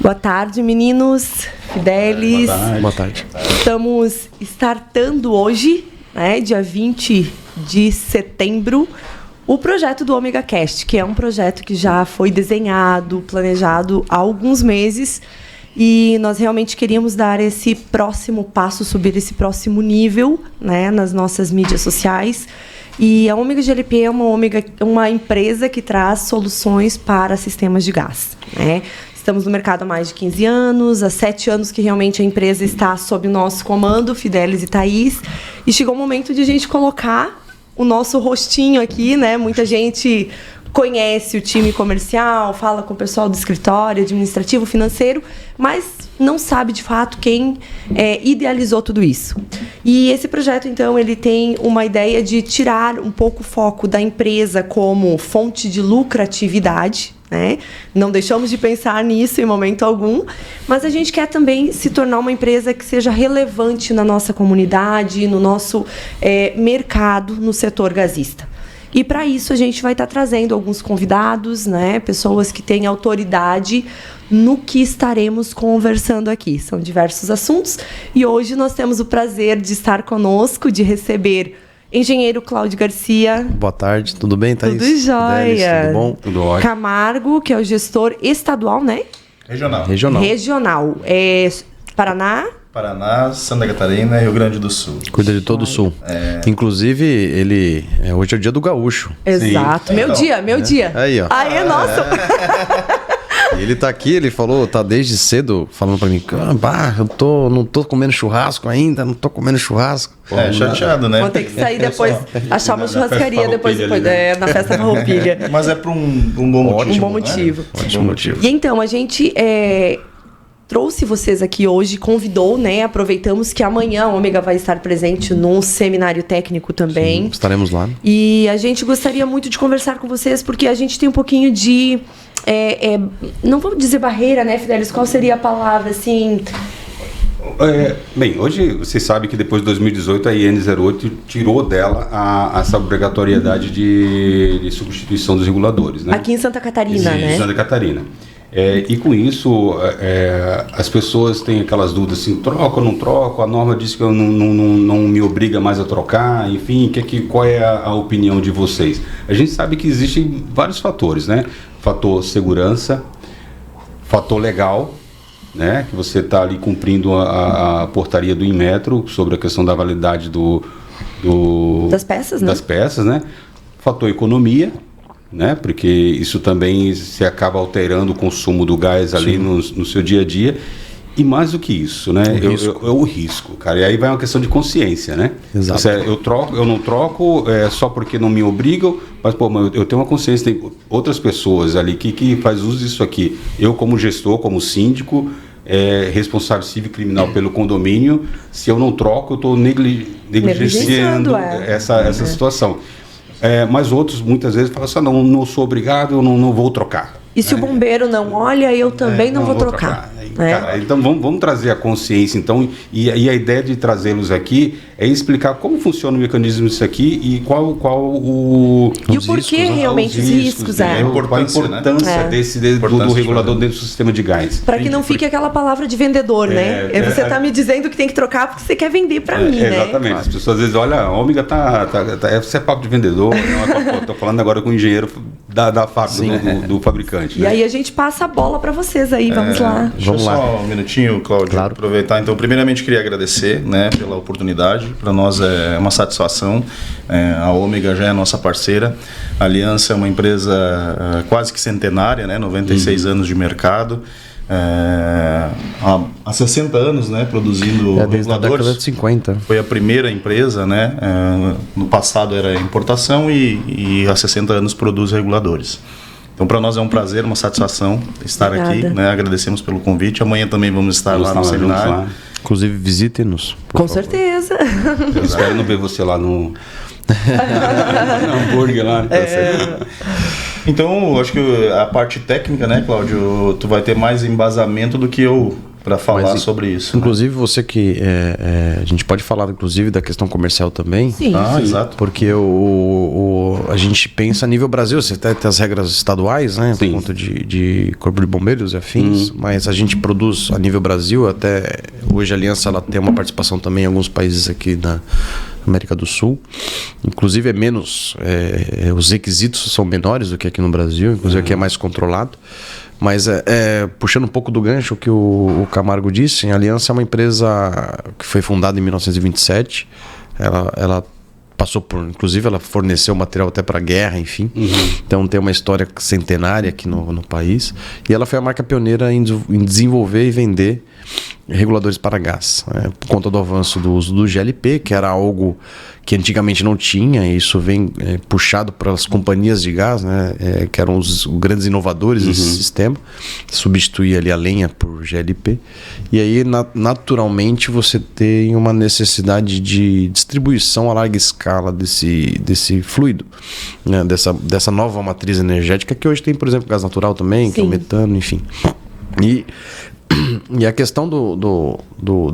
Boa tarde, meninos, Fidelis. Boa tarde. Estamos startando hoje, dia 20 de setembro, o projeto do Omega Cast, que é um projeto que já foi desenhado, planejado há alguns meses, e nós realmente queríamos dar esse próximo passo, subir esse próximo nível, nas nossas mídias sociais. E a Omega GLP é uma empresa que traz soluções para sistemas de gás, Estamos no mercado há mais de 15 anos, há 7 anos que realmente a empresa está sob nosso comando, Fidelis e Thaís, e chegou o momento de a gente colocar o nosso rostinho aqui, Muita gente conhece o time comercial, fala com o pessoal do escritório, administrativo, financeiro, mas não sabe de fato quem idealizou tudo isso. E esse projeto, então, ele tem uma ideia de tirar um pouco o foco da empresa como fonte de lucratividade, Não deixamos de pensar nisso em momento algum, mas a gente quer também se tornar uma empresa que seja relevante na nossa comunidade, no nosso mercado, no setor gasista. E para isso a gente vai estar trazendo alguns convidados, pessoas que têm autoridade no que estaremos conversando aqui. São diversos assuntos e hoje nós temos o prazer de estar conosco, de receber engenheiro Cláudio Garcia. Boa tarde, tudo bem, Thaís? Tudo jóia. Tudo bom? Tudo ótimo. Camargo, que é o gestor estadual, Regional. Paraná, Santa Catarina e Rio Grande do Sul. Cuida de todo o Sul. Inclusive, hoje é o dia do gaúcho. Exato. Sim. Meu dia. Aí, ó. Aí, nossa. Ele tá aqui, ele falou, tá desde cedo falando pra mim, não tô comendo churrasco ainda, não tô comendo churrasco. Chateado, Vou ter que sair depois, achar uma churrascaria depois na festa farroupilha. Mas é por um bom motivo. Um bom motivo. Ótimo motivo. E então, a gente trouxe vocês aqui hoje, convidou, aproveitamos que amanhã a Omega vai estar presente num seminário técnico também. Sim, estaremos lá. E a gente gostaria muito de conversar com vocês, porque a gente tem um pouquinho de... não vou dizer barreira, Fidelis? Qual seria a palavra, assim... Bem, hoje você sabe que depois de 2018 a IN 08 tirou dela essa obrigatoriedade de substituição dos reguladores, Aqui em Santa Catarina, Em Santa Catarina. E com isso, as pessoas têm aquelas dúvidas assim, troco ou não troco, a norma diz que eu não me obriga mais a trocar, enfim, qual é a opinião de vocês? A gente sabe que existem vários fatores, Fator segurança, fator legal, que você está ali cumprindo a portaria do Inmetro sobre a questão da validade das peças, das peças, Fator economia, porque isso também se acaba alterando o consumo do gás ali no seu dia a dia. E mais do que isso, o risco, cara. E aí vai uma questão de consciência, Exato. Eu não troco só porque não me obrigam, mas eu tenho uma consciência, tem outras pessoas ali que faz uso disso aqui. Eu, como gestor, como síndico, responsável civil e criminal pelo condomínio, se eu não troco, eu estou negligenciando essa situação. Mas outros muitas vezes falam assim, não sou obrigado, eu não vou trocar. E se o bombeiro não olha, eu também não vou trocar. Cara, então vamos trazer a consciência, então, e a ideia de trazê-los aqui é explicar como funciona o mecanismo disso aqui e qual o... E o porquê realmente os riscos, a importância do regulador dentro do sistema de gás. Para que não fique aquela palavra de vendedor, Você está me dizendo que tem que trocar porque você quer vender para mim, Exatamente. As pessoas às vezes olham, a Ômega isso é papo de vendedor, estou falando agora com o engenheiro da fábrica, do fabricante. E aí a gente passa a bola para vocês aí, vamos lá. Vamos lá. Só um minutinho, Cláudio, claro. Aproveitar. Então, primeiramente, queria agradecer pela oportunidade. Para nós é uma satisfação. A Omega já é a nossa parceira. A Aliança é uma empresa quase que centenária, 96 anos de mercado. Há 60 anos, produzindo desde a década de 50. Foi a primeira empresa, no passado era importação e há 60 anos produz reguladores. Então, para nós é um prazer, uma satisfação estar aqui. Agradecemos pelo convite. Amanhã também vamos estar lá no seminário. Inclusive, visitem-nos. Com certeza. Eu espero não ver você lá no hambúrguer lá. Então, acho que a parte técnica, Cláudio, tu vai ter mais embasamento do que eu para falar sobre isso. Inclusive, você que... a gente pode falar, inclusive, da questão comercial também. Sim. Exato. Porque a gente pensa a nível Brasil, você tem as regras estaduais, né? Por conta de Corpo de Bombeiros e afins, mas a gente produz a nível Brasil, até hoje a Aliança ela tem uma participação também em alguns países aqui na América do Sul. Inclusive é menos... os requisitos são menores do que aqui no Brasil, inclusive aqui é mais controlado. Mas puxando um pouco do gancho que o Camargo disse, a Aliança é uma empresa que foi fundada em 1927. Ela passou por... Inclusive, ela forneceu material até para guerra, enfim. Então, tem uma história centenária aqui no país. E ela foi a marca pioneira em desenvolver e vender reguladores para gás. Por conta do avanço do uso do GLP, que era algo que antigamente não tinha. E isso vem puxado pelas companhias de gás, né? Que eram os grandes inovadores desse sistema. Substituir ali a lenha por GLP. E aí, naturalmente, você tem uma necessidade de distribuição a larga escala desse fluido, né? Dessa nova matriz energética, que hoje tem, por exemplo, gás natural também, Sim. que é o metano, enfim. E a questão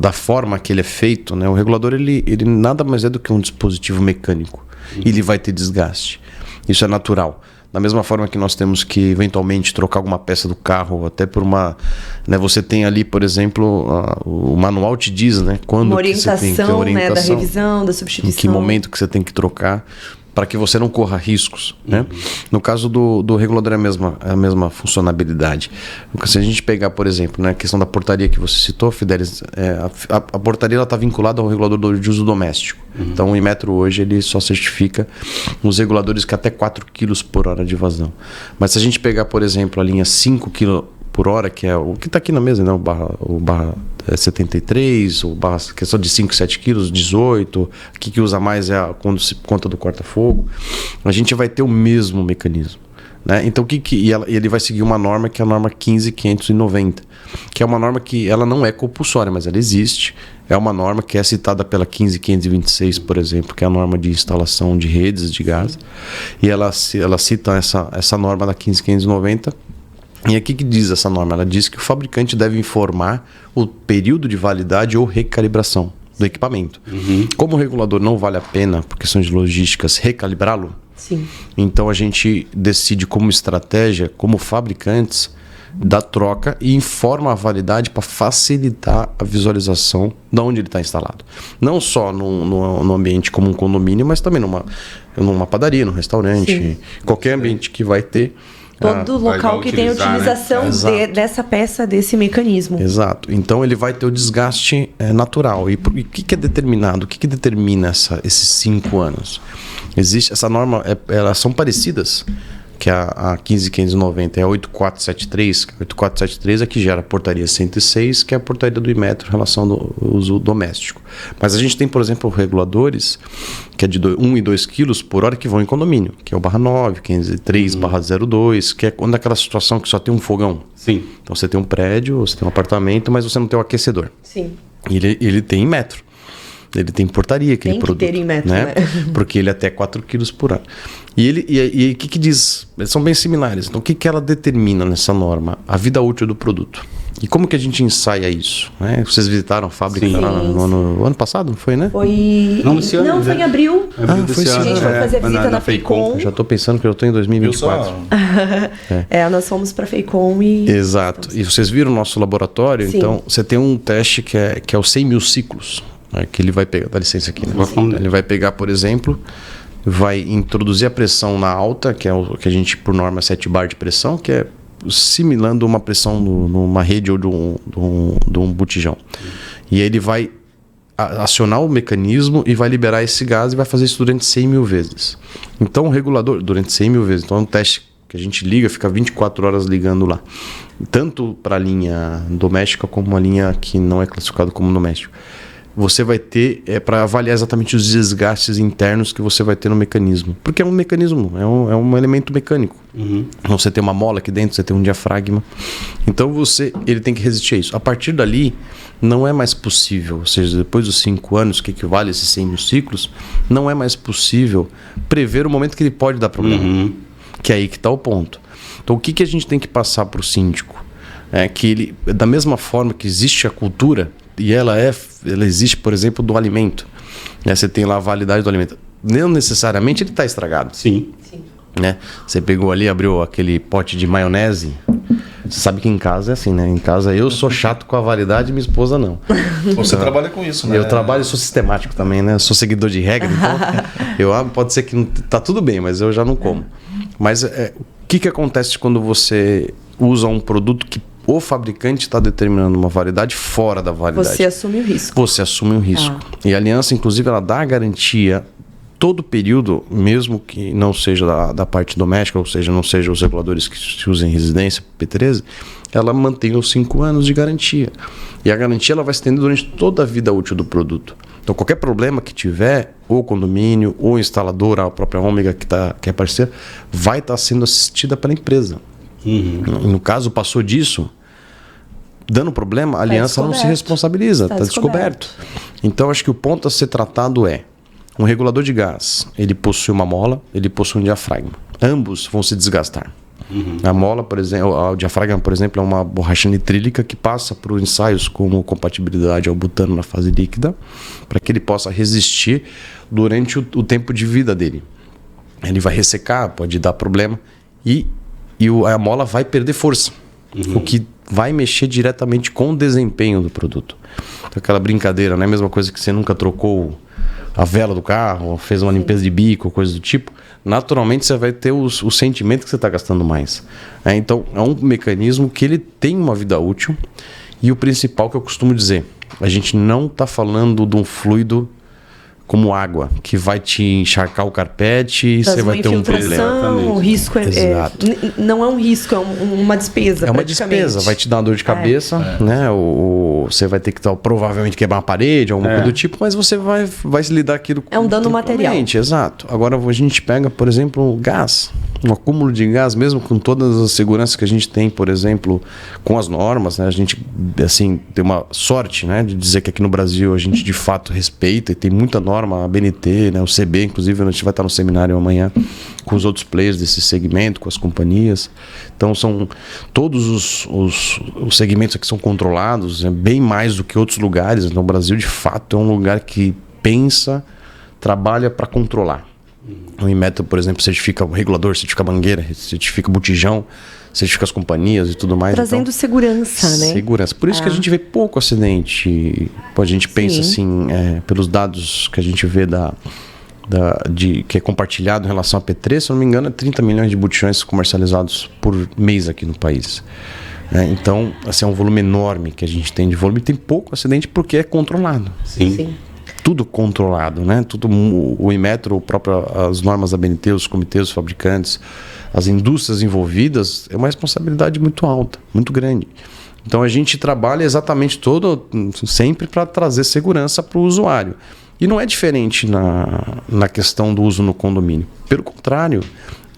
da forma que ele é feito, né? O regulador ele nada mais é do que um dispositivo mecânico. E ele vai ter desgaste. Isso é natural. Da mesma forma que nós temos que, eventualmente, trocar alguma peça do carro, até por uma... Né, você tem ali, por exemplo, o manual te diz, né? Quando uma orientação, que você tem que ter orientação, né, da revisão, da substituição. Em que momento que você tem que trocar, para que você não corra riscos, né? No caso do regulador é a mesma funcionalidade. Se a gente pegar, por exemplo, né, a questão da portaria que você citou, Fidelis, a portaria está vinculada ao regulador de uso doméstico. Então o Inmetro hoje ele só certifica os reguladores que até 4 kg por hora de vazão. Mas se a gente pegar, por exemplo, a linha 5 kg por hora, que é o que está aqui na mesa, né? o barra 73, o barra questão de 5, 7 quilos, 18, aqui que usa mais é a conta do corta-fogo, a gente vai ter o mesmo mecanismo. Né? Então, ele vai seguir uma norma que é a norma 15590, que é uma norma que ela não é compulsória, mas ela existe. É uma norma que é citada pela 15526, por exemplo, que é a norma de instalação de redes de gás. E ela cita essa norma da 15590. E aqui que diz essa norma? Ela diz que o fabricante deve informar o período de validade ou recalibração do equipamento. Como o regulador não vale a pena, por questões de logísticas, recalibrá-lo, Sim. Então a gente decide como estratégia, como fabricantes, da troca e informa a validade para facilitar a visualização de onde ele está instalado. Não só no ambiente como um condomínio, mas também numa padaria, num restaurante, Sim. qualquer ambiente que vai ter. Todo local que tem utilização dessa peça, desse mecanismo. Exato. Então ele vai ter o desgaste natural. E o que é determinado? O que determina esses 5 anos? Existe essa norma, elas são parecidas, que a 15590 é a 8473. 8473 é que gera a portaria 106, que é a portaria do Inmetro em relação ao uso doméstico. Mas a gente tem, por exemplo, reguladores que é de 1 e 2 quilos por hora que vão em condomínio, que é o barra 9, 503, barra 02, que é quando aquela situação que só tem um fogão. Sim. Então você tem um prédio, você tem um apartamento, mas você não tem um aquecedor. Sim. E ele tem em metro. Ele tem portaria que ele produz. Tem que ter em metro, né? Porque ele é até 4 quilos por hora. E o que diz? Eles são bem similares. Então, o que ela determina nessa norma? A vida útil do produto. E como que a gente ensaia isso? Né? Vocês visitaram a fábrica no ano passado, não foi, né? Foi... Não, foi em abril. Foi sim. A gente foi fazer visita na Feicom. Eu já estou pensando que eu estou em 2024. Nós fomos para a Feicom e... Exato. E vocês viram o nosso laboratório? Sim. Então, você tem um teste que é os 100 mil ciclos. Que ele vai pegar, dá licença aqui, né? Ele vai pegar, por exemplo, vai introduzir a pressão na alta, que é o que a gente, por norma, 7 bar de pressão, que é simulando uma pressão numa rede ou de um botijão. E ele vai acionar o mecanismo e vai liberar esse gás e vai fazer isso durante 100 mil vezes. Então, o regulador, durante 100 mil vezes, então é um teste que a gente liga, fica 24 horas ligando lá. Tanto para a linha doméstica como a linha que não é classificada como doméstica. Você vai ter para avaliar exatamente os desgastes internos que você vai ter no mecanismo. Porque é um mecanismo, é um elemento mecânico. Então você tem uma mola aqui dentro, você tem um diafragma. Então ele tem que resistir a isso. A partir dali, não é mais possível, ou seja, depois dos 5 anos, que equivale a esses 100 mil ciclos, não é mais possível prever o momento que ele pode dar problema. Que é aí que está o ponto. Então o que a gente tem que passar para o síndico? que ele, da mesma forma que existe a cultura, e ela existe, por exemplo, do alimento. Né? Você tem lá a validade do alimento. Não necessariamente ele está estragado. Sim. Né? Você pegou ali, abriu aquele pote de maionese. Você sabe que em casa é assim, né? Em casa eu sou chato com a validade e minha esposa não. Você trabalha com isso, né? Eu trabalho e sou sistemático também, né? Eu sou seguidor de regra, então pode ser que não, tá tudo bem, mas eu já não como. Mas o que acontece quando você usa um produto que o fabricante está determinando uma validade fora da validade? Você assume o risco. Você assume o risco. E a aliança, inclusive, ela dá a garantia todo período, mesmo que não seja da parte doméstica, ou seja, não sejam os reguladores que se usam em residência, P13, ela mantém os 5 anos de garantia. E a garantia ela vai se estender durante toda a vida útil do produto. Então, qualquer problema que tiver, ou condomínio, ou instaladora, a própria Ômega que é parceira, vai estar sendo assistida pela empresa. No caso, passou disso, dando problema, a aliança não se responsabiliza, está descoberto. Então, acho que o ponto a ser tratado é: um regulador de gás, ele possui uma mola, ele possui um diafragma. Ambos vão se desgastar. A mola, por exemplo, o diafragma, por exemplo, é uma borracha nitrílica que passa por ensaios como compatibilidade ao butano na fase líquida, para que ele possa resistir durante o tempo de vida dele. Ele vai ressecar, pode dar problema, e a mola vai perder força, o que vai mexer diretamente com o desempenho do produto. Então, aquela brincadeira, né? A mesma coisa que você nunca trocou a vela do carro, fez uma limpeza de bico, coisa do tipo, naturalmente você vai ter o sentimento que você está gastando mais. Então, é um mecanismo que ele tem uma vida útil, e o principal que eu costumo dizer, a gente não está falando de um fluido como água, que vai te encharcar o carpete e você vai ter um problema. O risco não é um risco, é uma despesa. É uma despesa, vai te dar uma dor de cabeça, né? Você vai ter que provavelmente quebrar uma parede, alguma coisa do tipo, mas você vai se lidar aquilo. É um dano material. Exato. Agora a gente pega, por exemplo, gás. Um acúmulo de gás, mesmo com todas as seguranças que a gente tem, por exemplo, com as normas, né? A gente, assim, tem uma sorte, né, de dizer que aqui no Brasil a gente de fato respeita e tem muita norma, a BNT, né, o CB, inclusive, a gente vai estar no seminário amanhã com os outros players desse segmento, com as companhias. Então, são todos os segmentos aqui são controlados, bem mais do que outros lugares. Então, o Brasil, de fato, é um lugar que pensa, trabalha para controlar. O Inmetro, por exemplo, certifica o regulador, certifica a mangueira, certifica o botijão, certifica as companhias e tudo mais. Trazendo segurança, né? Segurança. Por isso que a gente vê pouco acidente. A gente pensa assim, pelos dados que a gente vê que é compartilhado em relação a P3, se eu não me engano, é 30 milhões de botijões comercializados por mês aqui no país. Então, assim, é um volume enorme que a gente tem de volume, e tem pouco acidente porque é controlado. Sim. Tudo controlado, né? Tudo, o Inmetro, as normas da BNT, os comitês, os fabricantes, as indústrias envolvidas, é uma responsabilidade muito alta, muito grande. Então a gente trabalha exatamente sempre para trazer segurança para o usuário. E não é diferente na questão do uso no condomínio. Pelo contrário,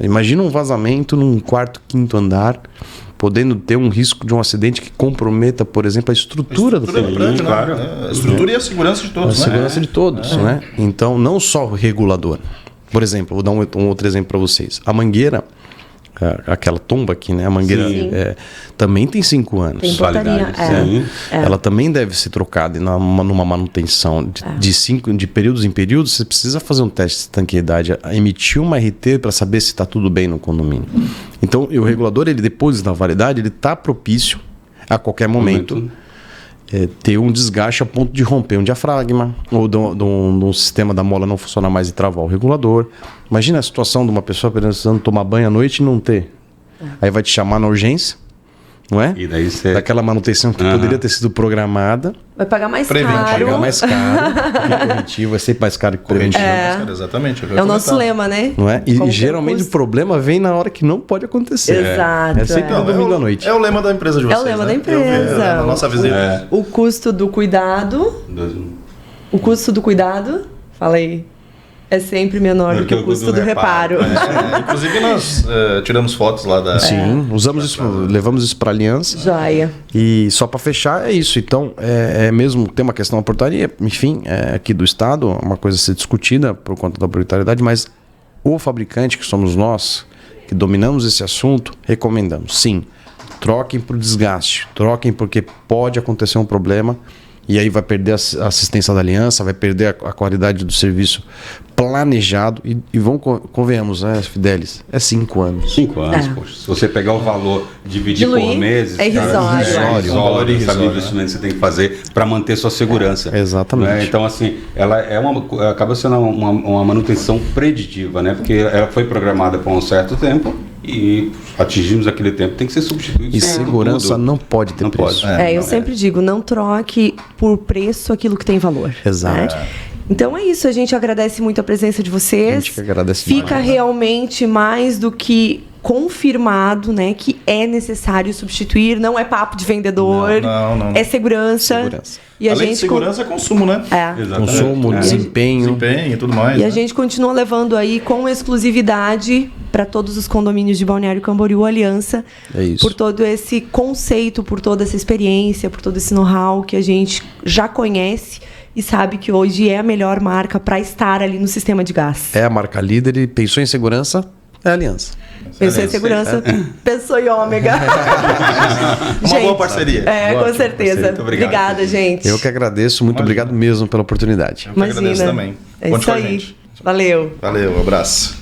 imagina um vazamento num quarto, quinto andar, podendo ter um risco de um acidente que comprometa, por exemplo, a estrutura do condomínio. Claro. A estrutura e a segurança de todos. A segurança de todos, né? Então, não só o regulador. Por exemplo, vou dar um outro exemplo para vocês. A mangueira, aquela tomba aqui, né? A mangueira também tem 5 anos. Tem portaria. Ela também deve ser trocada numa manutenção de períodos em períodos. Você precisa fazer um teste de estanqueidade, emitir uma RT para saber se está tudo bem no condomínio. Então, o regulador, ele depois da validade, ele está propício a qualquer momento ter um desgaste a ponto de romper um diafragma ou de um sistema da mola não funcionar mais e travar o regulador. Imagina a situação de uma pessoa precisando tomar banho à noite e não ter. Aí vai te chamar na urgência, não é? E daí você... Daquela manutenção que poderia ter sido programada. Vai pagar mais caro. Vai pagar mais caro. Porque corretivo é sempre mais caro que preventivo. Exatamente. É o nosso lema, né? Não é? E geralmente o problema vem na hora que não pode acontecer. Exato. É sempre no domingo à noite. É o lema da empresa de vocês. É o lema da empresa. Na nossa visita. O custo do cuidado. O custo do cuidado. Fala aí. É sempre menor do que o custo do reparo. Inclusive, nós tiramos fotos lá da... Sim, usamos isso, levamos isso para a aliança. Joia. E só para fechar, é isso. Então, mesmo tem uma questão da portaria, enfim, aqui do Estado, uma coisa a ser discutida por conta da proprietariedade, mas o fabricante, que somos nós, que dominamos esse assunto, recomendamos, sim, troquem por desgaste, troquem porque pode acontecer um problema e aí vai perder a assistência da aliança, vai perder a qualidade do serviço planejado e convenhamos, né, Fidelis? É 5 anos. 5 anos, poxa. Se você pegar o valor, dividir por meses... É irrisório. Irrisório, sabe o investimento que você tem que fazer para manter sua segurança. Exatamente. Né? Então, assim, ela acaba sendo uma manutenção preditiva, né? Porque ela foi programada por um certo tempo e atingimos aquele tempo, tem que ser substituído. E segurança não pode ter preço. Eu sempre digo, não troque por preço aquilo que tem valor. Exato. Né? Então é isso, a gente agradece muito a presença de vocês. A gente que agradece Fica demais. realmente mais do que confirmado, né, que é necessário substituir, não é papo de vendedor, não. é segurança. E a Além gente de segurança, é consumo, né? Consumo, desempenho e tudo mais. E a gente continua levando aí com exclusividade para todos os condomínios de Balneário Camboriú Aliança. É isso. Por todo esse conceito, por toda essa experiência, por todo esse know-how que a gente já conhece e sabe que hoje é a melhor marca para estar ali no sistema de gás. É a marca líder e pensou em segurança, é a Aliança. Pensou em segurança, pensou em ômega. Uma boa parceria. Com certeza. Muito obrigado. Obrigada, gente. Eu que agradeço, muito obrigado mesmo pela oportunidade. Eu que agradeço também. É Conte isso com a aí. gente. Valeu. Valeu, um abraço.